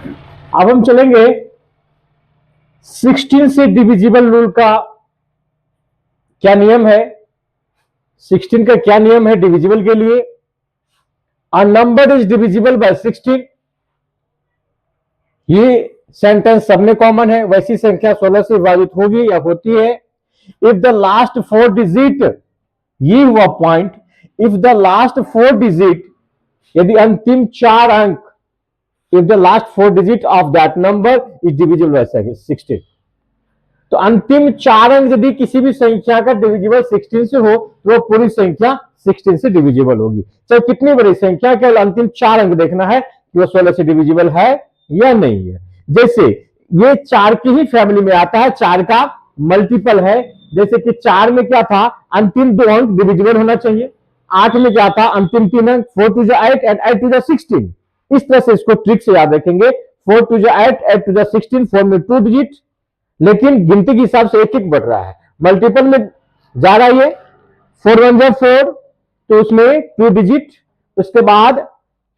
अब हम चलेंगे 16 से डिविजिबल रूल का क्या नियम है। 16 का क्या नियम है डिविजिबल के लिए। A number is divisible bye 16। ये सेंटेंस सब में कॉमन है। वैसी संख्या 16 से विभाजित होगी या होती है इफ द लास्ट 4 डिजिट, ये हुआ point, if the last 4 digit, यदि अंतिम 4 अंक, if the last 4 digit of that number is divisible bye 16। तो अंतिम 4 अंक यदि किसी भी संख्या का डिविजिबल 16 से हो तो वो पूरी संख्या 16 से डिविजिबल होगी। चाहे कितनी बड़ी संख्या, केवल अंतिम 4 अंक देखना है कि वो 16 से डिविजिबल है या नहीं है। जैसे ये 4 की ही फैमिली में आता है, 4 का मल्टीपल है। जैसे कि 4 में क्या था, अंतिम 2 अंक डिविजिबल होना चाहिए। 8 में क्या था, अंतिम 3 अंक, 4 टू 8 एंड 8 टू 16। इस तरह से इसको ट्रिक से याद रखेंगे। 4 टू 8, 8 टू 16, 4 में 2 डिजिट, लेकिन गिनती के हिसाब से एक एक बढ़ रहा है। मल्टीपल में जा रहा है ये 4 1 4, तो उसमें 2 डिजिट। उसके बाद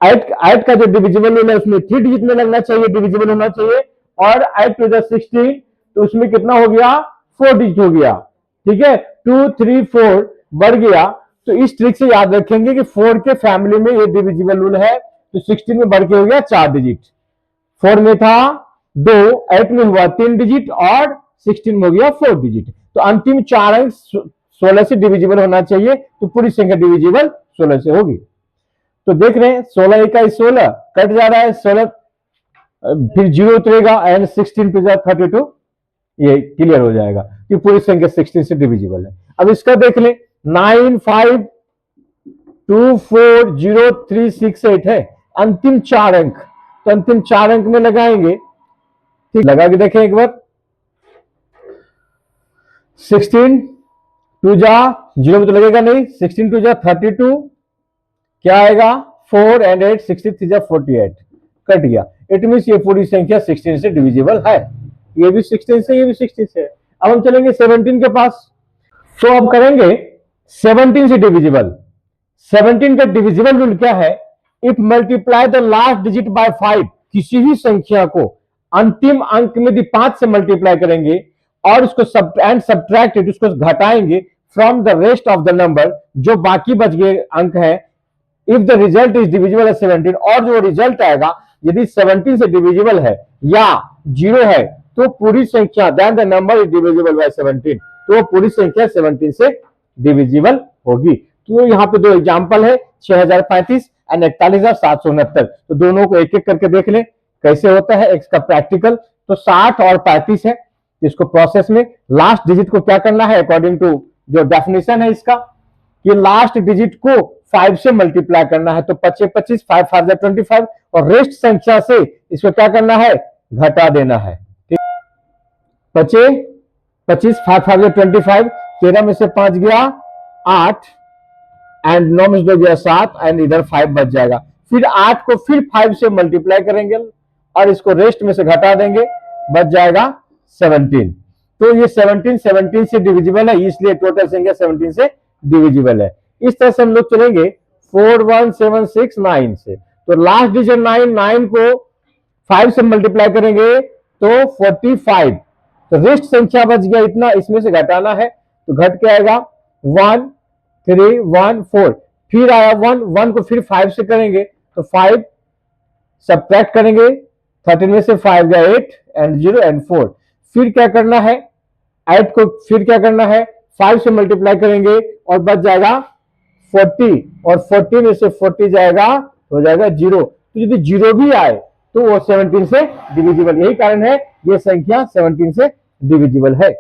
8 का जो डिविजिबल है उसमें 3 डिजिट में लगना चाहिए, डिविजिबल होना चाहिए। और 8 टू 16, तो उसमें कितना हो गया, 4 डिजिट हो गया। ठीक है, 2 3 4 बढ़ गया। तो इस ट्रिक से याद रखेंगे कि 4 के फैमिली में ये डिविजिबल रूल है। तो 16 में बढ़ के हो गया 4 डिजिट, 4 में था 2, 8 में हुआ 3 डिजिट और 16 में हो गया 4 डिजिट। तो अंतिम 4 अंक 16 से डिविजिबल होना चाहिए, तो पूरी संख्या डिविजिबल 16 से होगी। तो देख रहे हैं 16 का 16 कट जा रहा है, 16 फिर 0 उतरेगा एंड 16 पे 32, ये क्लियर हो जाएगा कि पूरी संख्या 16 से डिविजिबल है। अब इसका देख लें, 9 5 2 4 0 3 6 8 है अंतिम 4 अंक। तो अंतिम 4 अंक में लगाएंगे, ठीक, लगा के देखें एक बार। 16 2 जा 0 में तो लगेगा नहीं, 16 2 जा 32, क्या आएगा 4 एंड 8, 63 जा 48, कट गया। इट मींस ये पूरी संख्या 16 से डिविजिबल है। ये भी 16 से, ये भी 16 से। अब हम चलेंगे 17 के पास। तो अब करेंगे 17 से डिविजिबल। 17 का डिविजिबल रूल क्या है, if multiply the last digit bye 5, किसी भी संख्या को अंतिम अंक में यदि 5 से मल्टीप्लाई करेंगे और उसको सब्ट्रैक्ट, उसको घटाएंगे from the rest of the number, जो बाकी बच गए अंक है, if the result is divisible 17, और जो रिजल्ट आएगा यदि 17 से डिविजिबल है या 0 है, तो पूरी संख्या then the number is divisible by 17, तो पूरी संख्या 17 से डिविजिबल होगी। तो यहाँ पे 2 एग्जांपल है, 6035 एंड 41,769। तो दोनों को एक एक करके देख लें कैसे होता है इसका प्रैक्टिकल। तो 60 और 35 है, इसको प्रोसेस में लास्ट डिजिट को क्या करना है, अकॉर्डिंग टू जो डेफिनेशन है इसका, कि लास्ट डिजिट को 5 से मल्टीप्लाई करना है। तो 25 25, 5 5 25, और रेस्ट संख्या से इसको क्या करना है, घटा देना है। 25 25, 5 5 25, 13 में से 5 गया 8 एंड 9 में से 2 गया 7 एंड इधर 5 बच जाएगा। फिर 8 को फिर 5 से मल्टीप्लाई करेंगे और इसको रेस्ट में से घटा देंगे, बच जाएगा 17। तो ये 17 से डिविजिबल है, इसलिए टोटल संख्या 17 से डिविजिबल है। इस तरह से हम लोग चलेंगे 4 1 7 6 9 से। तो लास्ट डिजिट 9 को 5 से मल्टीप्लाई करेंगे तो 45। तो रेस्ट संख्या बच गया इतना, इसमें से घटाना है तो घट के आएगा 1 3 1 4। फिर आया 1 को फिर 5 से करेंगे तो 5 सब्ट्रैक्ट करेंगे, 13 में से 5 गया 8 एंड 0 एंड 4। फिर क्या करना है, 8 को फिर क्या करना है, 5 से मल्टीप्लाई करेंगे और बच जाएगा 40, और 40 में से 40 जाएगा, हो जाएगा 0। तो यदि 0 भी आए तो वो 17 से डिविजिबल, यही कारण है ये संख्या 17 से डिविजिबल है।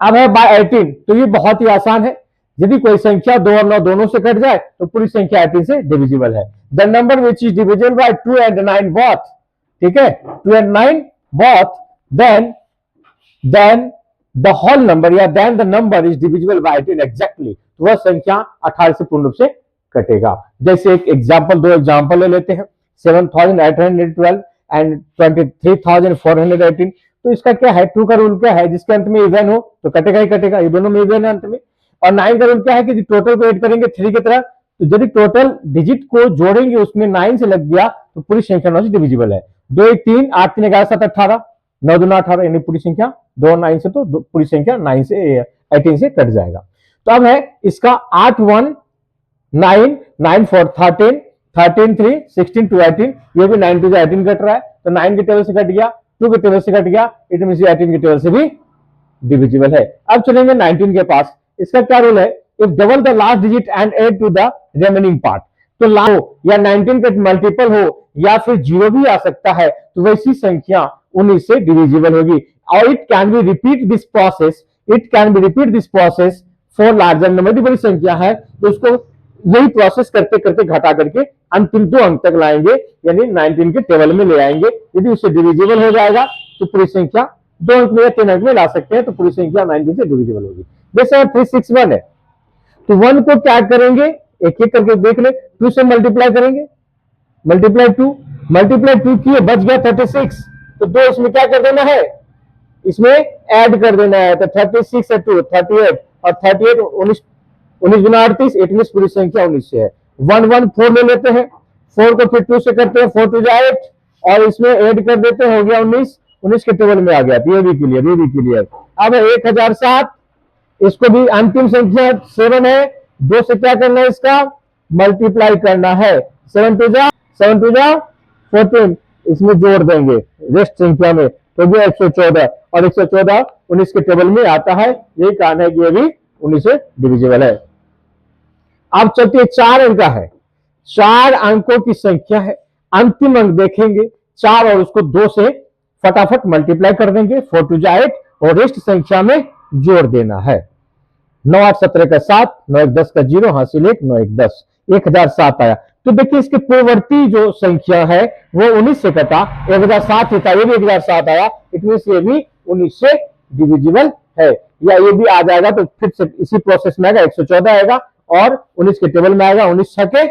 अब है बाय 18, तो ये बहुत ही आसान है। यदि कोई संख्या 2 और 9 दोनों से कट जाए तो पूरी संख्या 18 से डिविजिबल है। The number which is divisible by 2 and 9 both, ठीक है, 2 and 9 both, then the whole number या then the number is divisible by 18 exactly, तो वह संख्या 18 से पूर्ण रूप से कटेगा। जैसे एक एग्जांपल, 2 एग्जांपल ले लेते हैं, 7812 एंड 23,418। तो इसका क्या है, 2 का रूल क्या है, जिसके अंत में इवन हो तो कटेगा ही कटेगा, ये दोनों में इवन है अंत में। और 9 का रूल क्या है कि टोटल को ऐड करेंगे 3 की तरह तो यदि टोटल डिजिट को जोड़ेंगे उसमें 9 से लग गया तो पूरी संख्या 9 से डिविजिबल है। 2 1 3 8 3 11 7 18 9 2 18 यानी पूरी संख्या 2 9 से तो पूरी संख्या 9 से 18 से कट जाएगा। तो अब है इसका 8 1 9 9 4 13 13 3 16 2 18, ये भी 9 2 18 कट रहा है तो 9 के टेबल से कट गया, 2 के टेबल से कट गया, इट मींस 18 के टेबल से भी डिविजिबल है। अब चलेंगे 19 के पास। इसका क्या रूल है? If double the last digit and add to the remaining part, तो या 19 का मल्टीपल हो या फिर 0 भी आ सकता है, तो वैसी संख्या 19 से डिविजिबल होगी। और it can be repeat this process, it can be repeat this process for larger number. यदि बड़ी संख्या है तो उसको यही प्रोसेस करते करते घटा करके अंतिम 2 अंक तक लाएंगे, यानी 19 के टेबल में ले आएंगे। यदि उससे डिविजिबल हो जाएगा तो पूरी संख्या 2 अंक में या 3 अंक में ला सकते हैं, तो पूरी संख्या 19 से डिविजिबल होगी। जैसे 361 है तो 1 को क्या करेंगे, एक एक करके देख ले, 2 से मल्टीप्लाई करेंगे, मल्टीप्लाई 2 किए, बच गया 36, तो 2 इसमें क्या कर देना है, इसमें ऐड कर देना है, तो 36 है 2 38 और 38 19 19 गुना 38, 18 पूरी संख्या 19 से है। 1 1 4 ले लेते हैं, 4 को फिर 2 से करते हैं, 4 2 8 और इसमें ऐड कर देते हैं, हो गया 19, 19 के टेबल में आ गया। ये भी क्लियर। अब 1007, इसको भी अंतिम संख्या 7 है, 2 से क्या करना है, इसका मल्टीप्लाई करना है, 7 2 जा 14, इसमें जोड़ देंगे रेस्ट संख्या में, तो भी 114 और 114 19 के टेबल में आता है। यही कारण है कि ये भी 19 से डिविजिबल है। अब चलते 4 अंक का है, 4 अंकों की संख्या है, अंतिम अंक देखेंगे 4 और उसको 2 से फटाफट मल्टीप्लाई कर देंगे, 4 2 जा 8 और रेस्ट संख्या में जोड़ देना है। 9 8 17 का 7, 9 1 10 का 0, हासिल 1, 9 1 10, 1007 आया। तो देखिए इसके पूर्ववर्ती जो संख्या है वो 19 से कटा, 1007 ही था, ये भी 1007 आया, इतने से ये भी 19 से डिविजिबल है। या ये भी आ जाएगा तो फिर से इसी प्रोसेस में आएगा, 114 आएगा और 19 के टेबल में आएगा, 19 छके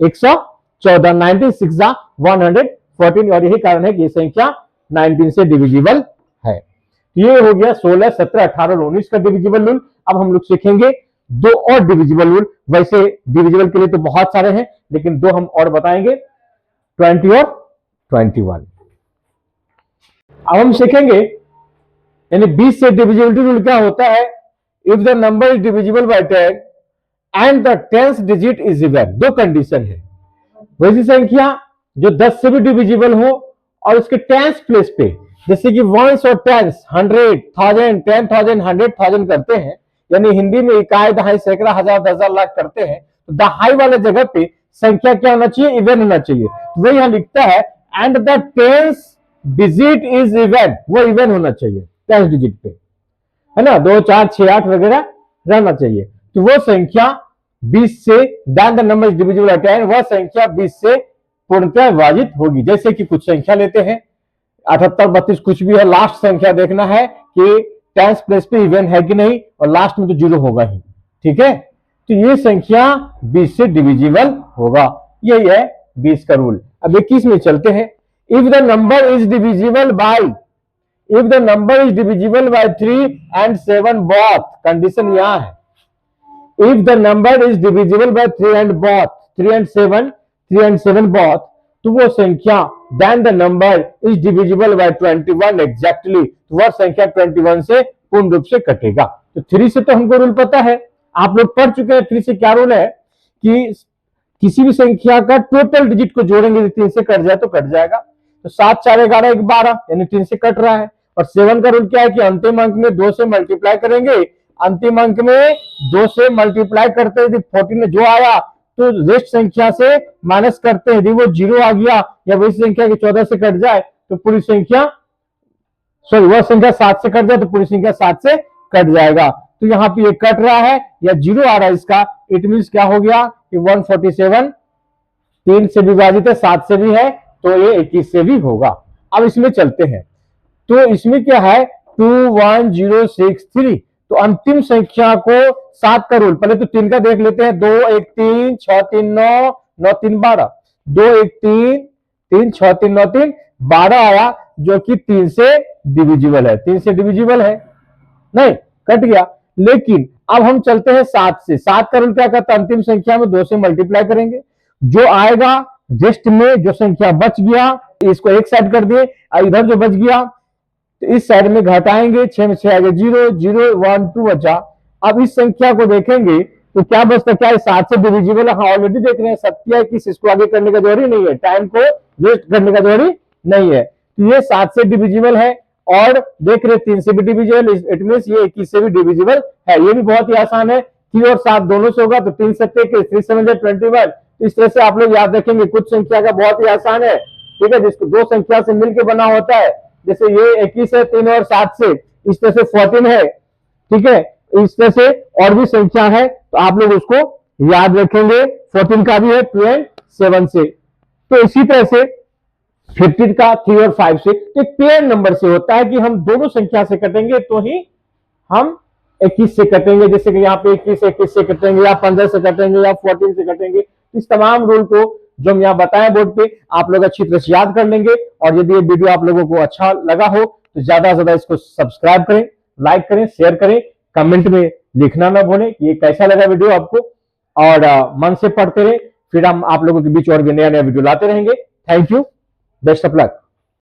114, 19 6 114, और यही कारण है कि ये संख्या 19 से डिविजिबल है। ये हो गया 16 17 18 और 19 का डिविजिबल रूल। अब हम लोग सीखेंगे 2 और डिविजिबल रूल। वैसे डिविजिबल के लिए तो बहुत सारे हैं, लेकिन 2 हम और बताएंगे, 20 और 21। अब हम सीखेंगे यानी 20 से डिविजिबिलिटी रूल क्या होता है। If the number is divisible by 10 and the 10th digit is even, 2 condition है। वैसी संख्या जो 10 से भी डिविजिबल हो और उसके 10th प्लेस पे, जैसे कि 1s और 10s 100 1000 10,000 100,000 करते हैं, यानी हिंदी में इकाई दहाई सैकड़ा हजार 10,000 लाख करते हैं, तो दहाई वाले जगह पे संख्या क्या होना चाहिए, इवन होना चाहिए। तो वही यहां लिखता है and the 10th digit is even, वो इवन होना चाहिए 10 डिजिट पे, है ना, 2 4 6 8 वगैरह रहना चाहिए। तो वो संख्या 20 से then the number divisible by 10, वह संख्या 20 से पूर्णतः विभाजित होगी। जैसे कि कुछ संख्या लेते हैं 78 32 कुछ भी है, लास्ट संख्या देखना है कि 10th प्लेस पे इवन है कि नहीं, और लास्ट में तो 0 होगा ही, ठीक है। तो ये संख्या 20 से डिविजिबल होगा, यही है 20 का रूल। अब 21 में चलते हैं। If the number is divisible bye, if the number is divisible bye 3 and 7 both, condition यहां है, if the number is divisible bye 3 and both, 3 and 7 both, तो वो संख्या then the number is divisible by 21 exactly, तो वह संख्या 21 से पूर्ण रूप से कटेगा। तो 3 से तो हमको रूल पता है, आप लोग पढ़ चुके हैं। 3 से क्या रूल है कि किसी भी संख्या का टोटल डिजिट को जोड़ेंगे, 3 से कट जाए तो कट जाएगा। तो 7 4 11 1 12 यानी 3 से कट रहा है। और 7 का रूल क्या है कि अंतिम अंक में 2 से मल्टीप्लाई करेंगे, अंतिम अंक में 2 से मल्टीप्लाई करते हैं, 14 में जो आया तो रेस्ट संख्या से माइनस करते हैं, यदि वो 0 आ गया या वैसी संख्या की 14 से कट जाए तो पूरी संख्या, सॉरी वह संख्या 7 से कट जाए तो पूरी संख्या 7 से कट जाएगा। तो यहाँ पे ये कट रहा है या 0 आ रहा है इसका, इट मींस क्या हो गया कि 147 3 से विभाजित है, 7 से भी है, तो ये 21 से भी होगा। अब इसमें चलते हैं, तो इसमें क्या है 21063, तो अंतिम संख्या को 7 का रूल, पहले तो 3 का देख लेते हैं, 2 1 3 6 3 9 9 3 12, 2 1 3 3 6 3 9 3 12 आया, जो कि 3 से डिविजिबल है, 3 से डिविजिबल है नहीं, कट गया। लेकिन अब हम चलते हैं 7 से। 7 का रूल क्या कहता है, अंतिम संख्या में 2 से मल्टीप्लाई करेंगे, जो आएगा जस्ट में जो संख्या बच गया इसको एक साइड कर दिए, इधर जो बच गया तो इस साइड में घटाएंगे, 6 में 6 आगे 0 0 1 2 बचा। अब इस संख्या को देखेंगे तो क्या बचता, क्या 7 से डिविजिबल है, हाँ ऑलरेडी देख रहे हैं 27 इसको आगे करने का जरूरी नहीं है, टाइम को वेस्ट करने का जरूरी नहीं है, तो ये 7 से डिविजिबल है और देख रहे 3 से भी डिविजिबल, इट मीन ये 21 से भी डिविजिबल है। ये भी बहुत ही आसान है, 3 और 7 दोनों से होगा तो 3 7 3 7 21। इस तरह से आप लोग याद रखेंगे, कुछ संख्या का बहुत ही आसान है, ठीक है, जिसको दो संख्या से मिलकर बना होता है, जैसे ये 21 है 3 और 7 से, इस तरह से 14 है, ठीक है, इस तरह से और भी संख्या है तो आप लोग उसको याद रखेंगे। 14 का भी है 2 और 7 से, तो इसी तरह से 15 का 3 और 5 से, एक पेयर नंबर से होता है कि हम दोनों संख्या से कटेंगे तो ही हम 21 से कटेंगे, जैसे कि यहाँ पे 21 से कटेंगे या 15 से कटेंगे या 14 से कटेंगे। इस तमाम रूल को जो हम यहाँ बताएं बोर्ड पे आप लोग अच्छी तरह से याद कर लेंगे। और यदि ये वीडियो आप लोगों को अच्छा लगा हो तो ज्यादा से ज्यादा इसको सब्सक्राइब करें, लाइक करें, शेयर करें, कमेंट में लिखना ना भूलें कि ये कैसा लगा वीडियो आपको, और मन से पढ़ते रहे, फिर हम आप लोगों के बीच और भी नया नया वीडियो लाते रहेंगे। Thank you, best of luck.